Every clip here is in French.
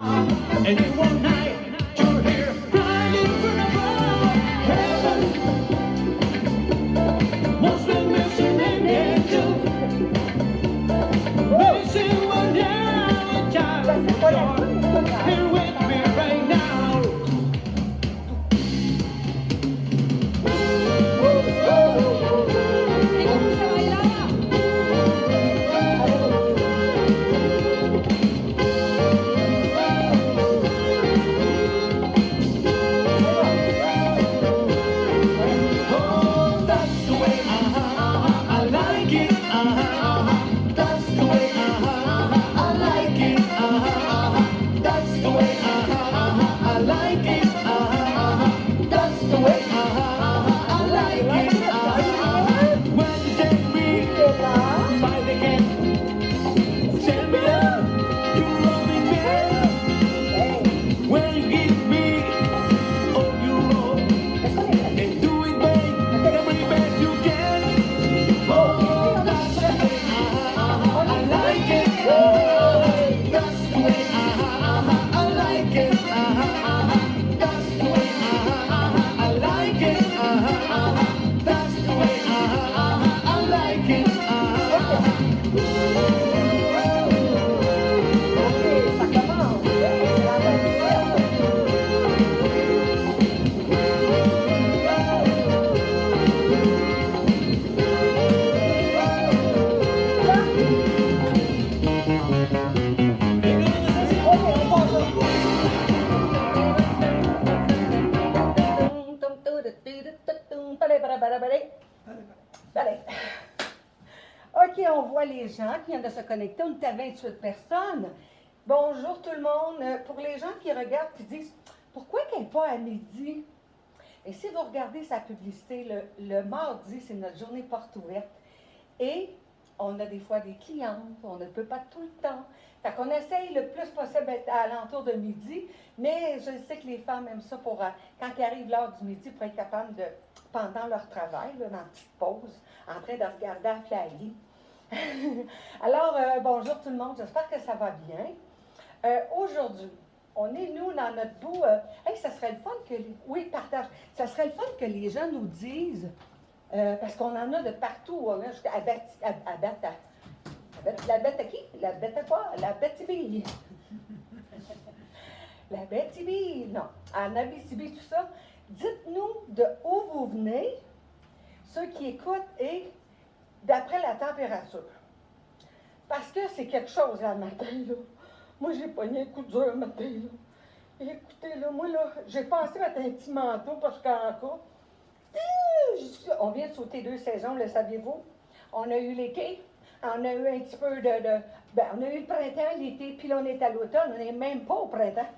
And then one night you're here riding from above heaven. Once we're missing an angel, missing one now, a child of God, here with me right now. Oh, that's the way, I like it, that's the way, I like it, that's the way, I like it, that's the way, I like it, when you take me by the hand, stand me up, you love me better, when you give me all you know, and do it, babe, every best you can. Oh, that's the way, I like it, that's the way, I like it, that's the way, I like it, that's the way, I like it. OK, on voit les gens qui viennent de se connecter. On est à 28 personnes. Bonjour tout le monde. Pour les gens qui regardent qui disent « Pourquoi qu'elle n'est pas à midi? » Et si vous regardez sa publicité, le mardi, c'est notre journée porte ouverte. Et on a des fois des clientes, on ne peut pas tout le temps. Fait qu'on essaye le plus possible d'être à l'entour de midi, mais je sais que les femmes aiment ça pour, quand ils arrivent l'heure du midi, pour être capables de, pendant leur travail, là, dans la petite pause, en train de regarder à flyer. Alors, bonjour tout le monde, j'espère que ça va bien. Aujourd'hui, on est, nous, dans notre bout. Hey, ça serait le fun que. Oui, partage. Ça serait le fun que les gens nous disent, parce qu'on en a de partout, hein, jusqu'à la bête à qui? La bête à quoi? La Abitibi. La Abitibi, non. En Abitibi, tout ça. Dites-nous de où vous venez, ceux qui écoutent, et d'après la température. Parce que c'est quelque chose, là, le matin, là. Moi, j'ai pogné un coup dur le matin, là. Écoutez, là, moi, là, j'ai pensé mettre un petit manteau parce qu'en cas, on vient de sauter 2 saisons, le saviez-vous? On a eu l'été, on a eu un petit peu on a eu le printemps, l'été, puis là, on est à l'automne, on n'est même pas au printemps.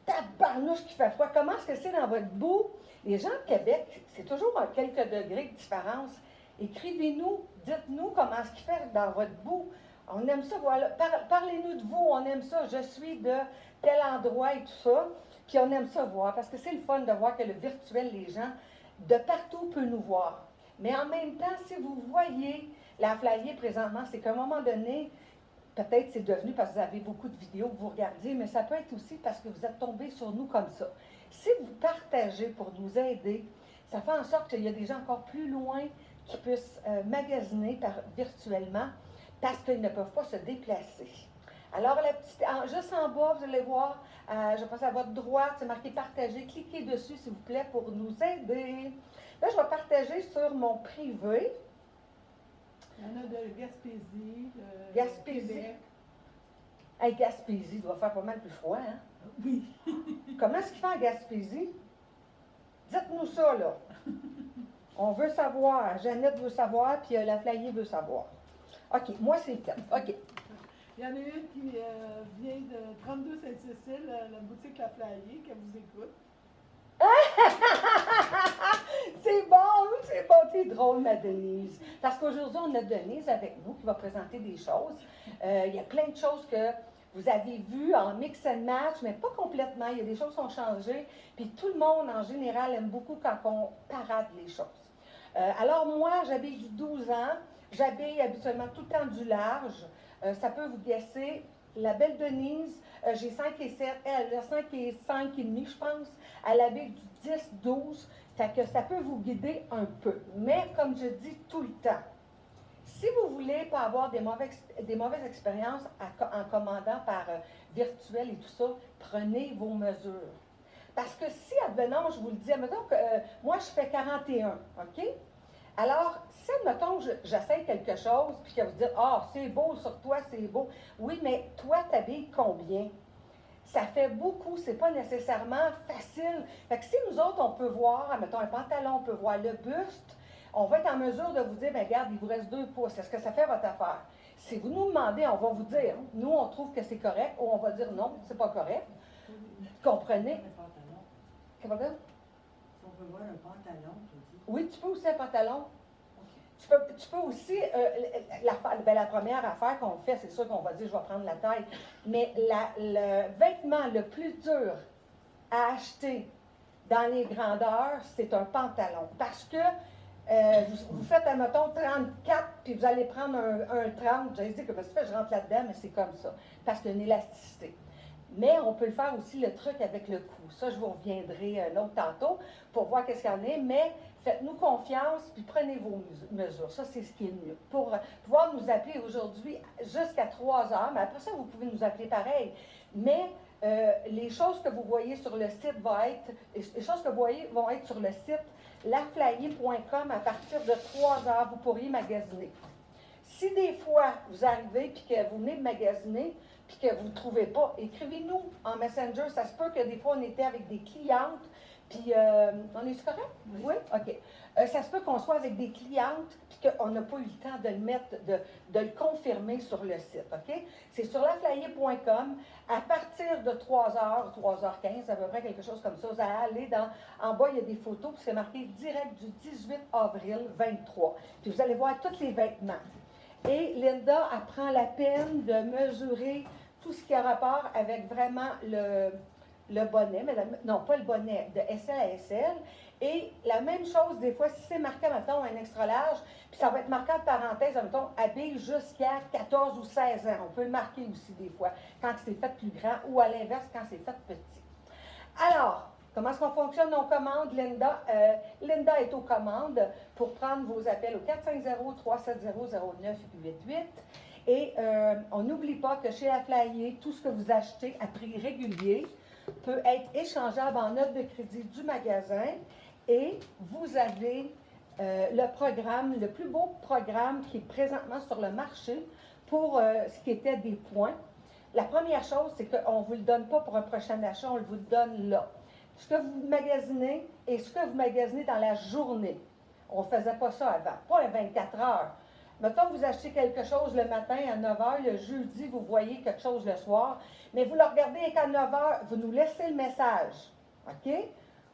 Tabarnouche qui fait froid. Comment est-ce que c'est dans votre boue? Les gens de Québec, c'est toujours à quelques degrés de différence. Écrivez-nous, dites-nous comment est-ce qu'il fait dans votre boue. On aime ça, voilà. Parlez-nous de vous, on aime ça. Je suis de tel endroit et tout ça. Puis on aime ça voir, parce que c'est le fun de voir que le virtuel, les gens de partout peuvent nous voir. Mais en même temps, si vous voyez la flyer présentement, c'est qu'à un moment donné, peut-être c'est devenu parce que vous avez beaucoup de vidéos que vous regardez, mais ça peut être aussi parce que vous êtes tombé sur nous comme ça. Si vous partagez pour nous aider, ça fait en sorte qu'il y a des gens encore plus loin qui puissent magasiner virtuellement parce qu'ils ne peuvent pas se déplacer. Alors, juste en bas, vous allez voir, je pense à votre droite, c'est marqué « Partager ». Cliquez dessus, s'il vous plaît, pour nous aider. Là, je vais partager sur mon privé. Il y en a de Gaspésie, de Gaspésie. Québec. Hey, Gaspésie doit faire pas mal plus froid, hein? Oui. Comment est-ce qu'il fait en Gaspésie? Dites-nous ça, là. On veut savoir. Jeannette veut savoir, puis la flyer veut savoir. OK, moi, c'est fait. OK. Il y en a une qui vient de 32 Sainte-Cécile, la boutique La Flyer, qui vous écoute. C'est bon, t'es drôle, ma Denise. Parce qu'aujourd'hui, on a Denise avec nous qui va présenter des choses. Il y a plein de choses que vous avez vues en mix and match, mais pas complètement. Il y a des choses qui ont changé. Puis tout le monde, en général, aime beaucoup quand on parade les choses. Alors moi, j'habille 12 ans. J'habille habituellement tout le temps du large. Ça peut vous guesser La belle Denise, j'ai 5 et 7, elle a 5 et 5 et demi, je pense. Elle habite du 10, 12, fait que ça peut vous guider un peu. Mais comme je dis tout le temps, si vous voulez pas avoir des mauvaises expériences en commandant par virtuel et tout ça, prenez vos mesures. Parce que si, advenant, je vous le dis, admettons que moi je fais 41, OK? Alors, si, admettons, j'essaie quelque chose, puis que vous dites, ah, c'est beau sur toi, c'est beau. Oui, mais toi, t'habilles combien? Ça fait beaucoup, c'est pas nécessairement facile. Fait que si nous autres, on peut voir, admettons, un pantalon, on peut voir le buste, on va être en mesure de vous dire, bien, regarde, il vous reste 2 pouces. Est-ce que ça fait votre affaire? Si vous nous demandez, on va vous dire, nous, on trouve que c'est correct, ou on va dire non, c'est pas correct. Comprenez? Comment dire? Si on peut voir un pantalon, tu dis. Oui, tu peux aussi un pantalon. Tu peux aussi, la première affaire qu'on fait, c'est sûr qu'on va dire, je vais prendre la taille, mais le vêtement le plus dur à acheter dans les grandeurs, c'est un pantalon. Parce que vous faites, admettons, 34, puis vous allez prendre un 30. J'allais dire que je rentre là-dedans, mais c'est comme ça. Parce qu'il y a une élasticité. Mais on peut le faire aussi, le truc avec le cou. Ça, je vous reviendrai un autre tantôt pour voir qu'est-ce qu'il y en a. Mais faites-nous confiance, puis prenez vos mesures. Ça, c'est ce qui est mieux. Pour pouvoir nous appeler aujourd'hui jusqu'à 3 heures, mais après ça, vous pouvez nous appeler pareil. Mais les choses que vous voyez sur le site les choses que vous voyez vont être sur le site laflayer.com à partir de 3 heures. Vous pourriez magasiner. Si des fois, vous arrivez puis que vous venez de magasiner, puis que vous ne trouvez pas, écrivez-nous en Messenger. Ça se peut que des fois, on était avec des clientes, puis on est correct? Oui? OK. Ça se peut qu'on soit avec des clientes, puis qu'on n'a pas eu le temps de le mettre, de le confirmer sur le site. OK? C'est sur laflayer.com. À partir de 3h, 3h15, à peu près quelque chose comme ça, vous allez aller en bas, il y a des photos, puis c'est marqué direct du 18 avril 23. Puis vous allez voir tous les vêtements. Et Linda, elle prend la peine de mesurer tout ce qui a rapport avec vraiment le bonnet, mais non, pas le bonnet, de SL à SL. Et la même chose, des fois, si c'est marqué, mettons, un extra large, puis ça va être marqué en parenthèse, mettons, habille jusqu'à 14 ou 16 ans. On peut le marquer aussi des fois, quand c'est fait plus grand, ou à l'inverse, quand c'est fait petit. Alors, comment est-ce qu'on fonctionne? On commande Linda. Linda est aux commandes pour prendre vos appels au 450-370-0988. Et on n'oublie pas que chez Laflayer, tout ce que vous achetez à prix régulier peut être échangeable en note de crédit du magasin. Et vous avez le programme, le plus beau programme qui est présentement sur le marché pour ce qui était des points. La première chose, c'est qu'on ne vous le donne pas pour un prochain achat, on vous le donne là. Ce que vous magasinez et ce que vous magasinez dans la journée. On ne faisait pas ça avant, pas à 24 heures. Mettons que vous achetez quelque chose le matin à 9 h, le jeudi, vous voyez quelque chose le soir, mais vous le regardez qu'à 9 h, vous nous laissez le message. OK?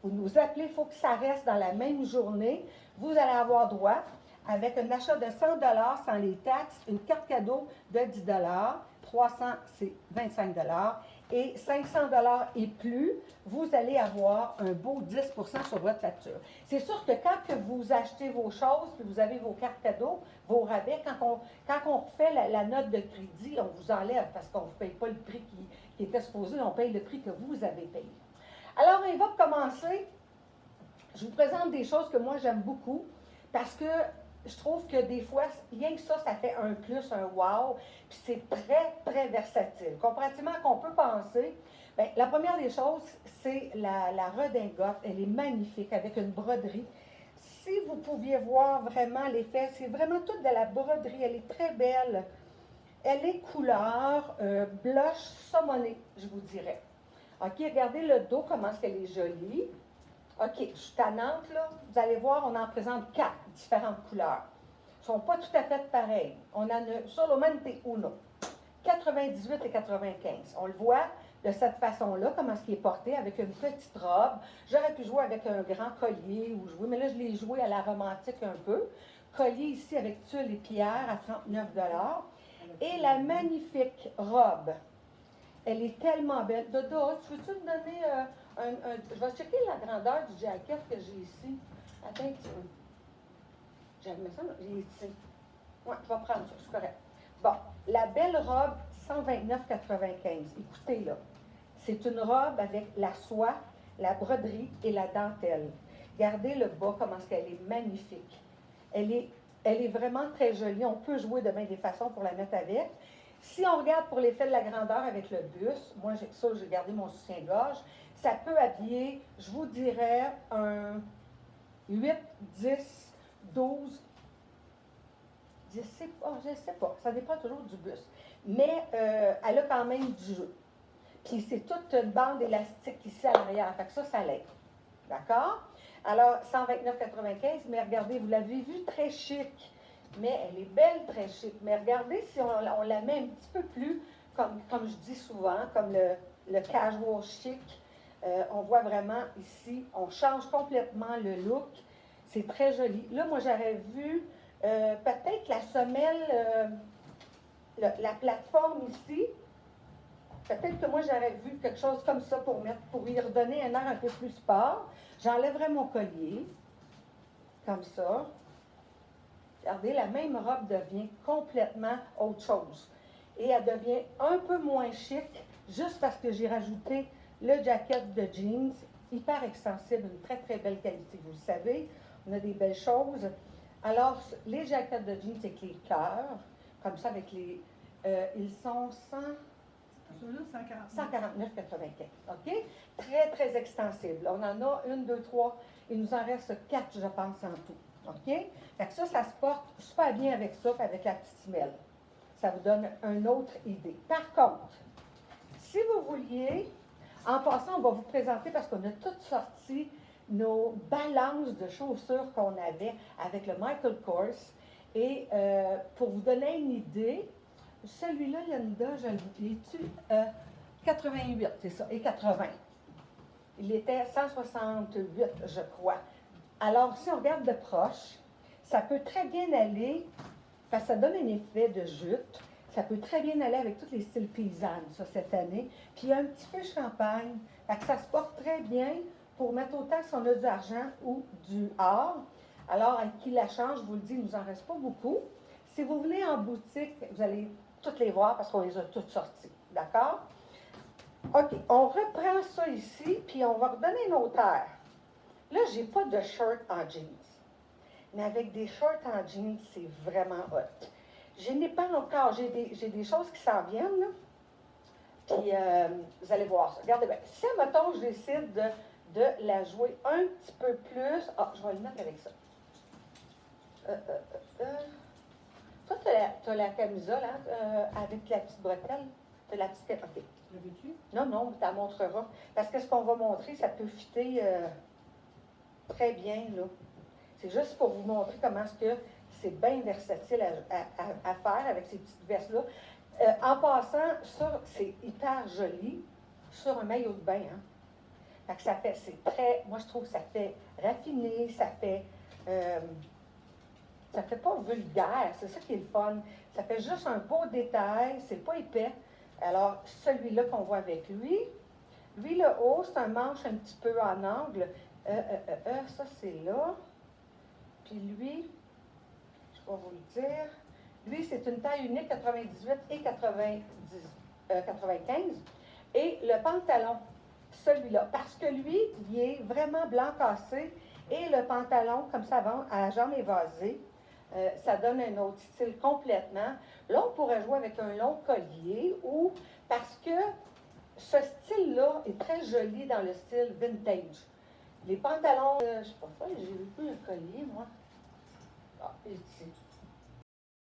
Vous nous appelez, il faut que ça reste dans la même journée. Vous allez avoir droit, avec un achat de 100 $ sans les taxes, une carte cadeau de 10 $, 300 c'est 25 $, et 500 $ et plus, vous allez avoir un beau 10 % sur votre facture. C'est sûr que quand que vous achetez vos choses, puis vous avez vos cartes cadeaux, vos rabais, quand on fait la note de crédit, on vous enlève parce qu'on ne paye pas le prix qui était supposé, on paye le prix que vous avez payé. Alors, on va commencer. Je vous présente des choses que moi j'aime beaucoup parce que je trouve que des fois, rien que ça fait un plus, un wow, puis c'est très, très versatile. Comparativement à qu'on peut penser, bien, la première des choses, c'est la redingote. Elle est magnifique avec une broderie. Si vous pouviez voir vraiment l'effet, c'est vraiment toute de la broderie. Elle est très belle. Elle est couleur blush saumonée, je vous dirais. OK, regardez le dos, comment est-ce qu'elle est jolie. OK, je suis tannante, là. Vous allez voir, on en présente 4 différentes couleurs. Elles ne sont pas tout à fait pareilles. On en a solamente uno. 98 et 95. On le voit de cette façon-là, comment est-ce qu'il est porté, avec une petite robe. J'aurais pu jouer avec un grand collier ou jouer, mais là, je l'ai joué à la romantique un peu. Collier ici avec tulle et pierre à 39 $. Et la magnifique robe. Elle est tellement belle. Dodo, tu veux-tu me donner je vais checker la grandeur du jacket que j'ai ici. Attends un petit peu. J'ai ici. Oui, je vais prendre ça, c'est correct. Bon, la belle robe, 129,95. Écoutez, là, c'est une robe avec la soie, la broderie et la dentelle. Regardez le bas, comment est-ce qu'elle est magnifique. Elle est vraiment très jolie. On peut jouer de bien des façons pour la mettre avec. Si on regarde pour l'effet de la grandeur avec le buste, moi, j'ai gardé mon soutien-gorge, ça peut habiller, je vous dirais, un 8, 10, 12, je ne sais pas, ça dépend toujours du buste. Mais elle a quand même du jeu. Puis c'est toute une bande élastique ici à l'arrière, fait que ça l'aide. D'accord? Alors, 129,95, mais regardez, vous l'avez vu, très chic. Mais elle est belle, très chic. Mais regardez si on la met un petit peu plus, comme je dis souvent, comme le casual chic. On voit vraiment ici, on change complètement le look. C'est très joli. Là, moi, j'aurais vu peut-être la semelle, la plateforme ici. Peut-être que moi, j'aurais vu quelque chose comme ça pour y redonner un air un peu plus sport. J'enlèverais mon collier, comme ça. Regardez, la même robe devient complètement autre chose. Et elle devient un peu moins chic, juste parce que j'ai rajouté le jacket de jeans, hyper extensible, une très, très belle qualité. Vous le savez, on a des belles choses. Alors, les jackets de jeans avec les cœurs, comme ça, avec les... ils sont 149,95. OK? Très, très extensible. On en a 1, 2, 3. Il nous en reste 4, je pense, en tout. OK? Fait que ça se porte super bien avec ça, avec la petite semelle. Ça vous donne une autre idée. Par contre, si vous vouliez, en passant, on va vous présenter, parce qu'on a toutes sorti nos balances de chaussures qu'on avait avec le Michael Kors. Et pour vous donner une idée, celui-là, Linda, je l'ai-tu? 88, c'est ça, et 80. Il était 168, je crois. Alors, si on regarde de proche, ça peut très bien aller, parce que ça donne un effet de jute. Ça peut très bien aller avec tous les styles paysannes, ça, cette année. Puis, il y a un petit peu champagne. Fait que ça se porte très bien pour mettre autant si on a du argent ou du or. Alors, avec qui la change, je vous le dis, il ne nous en reste pas beaucoup. Si vous venez en boutique, vous allez toutes les voir parce qu'on les a toutes sorties. D'accord? OK, on reprend ça ici, puis on va redonner une autre air. Là, je n'ai pas de shirt en jeans. Mais avec des shorts en jeans, c'est vraiment hot. Je n'ai pas encore, j'ai des choses qui s'en viennent, là. Puis, vous allez voir ça. Regardez bien. Si, mettons, je décide de la jouer un petit peu plus. Ah, je vais le mettre avec ça. Toi, tu as la camisole, hein, avec la petite bretelle. Tu as la petite... OK. Le veux-tu? Non, non, tu la montreras. Parce que ce qu'on va montrer, ça peut fitter très bien, là. C'est juste pour vous montrer comment est-ce que c'est bien versatile à faire avec ces petites vestes-là. En passant, ça, c'est hyper joli sur un maillot de bain, hein. Fait que ça fait, c'est très, moi je trouve que ça fait raffiné, ça fait pas vulgaire, c'est ça qui est le fun. Ça fait juste un beau détail, c'est pas épais. Alors, celui-là qu'on voit avec lui, le haut, c'est un manche un petit peu en angle. Ça, c'est là. Puis lui, je vais vous le dire, lui, c'est une taille unique, 98 et 95. Et le pantalon, celui-là, parce que lui, il est vraiment blanc cassé, et le pantalon, comme ça, à la jambe évasée, ça donne un autre style complètement. Là, on pourrait jouer avec un long collier, ou parce que ce style-là est très joli dans le style vintage. Les pantalons, je ne sais pas, j'ai vu un collier, moi. Ah, ici.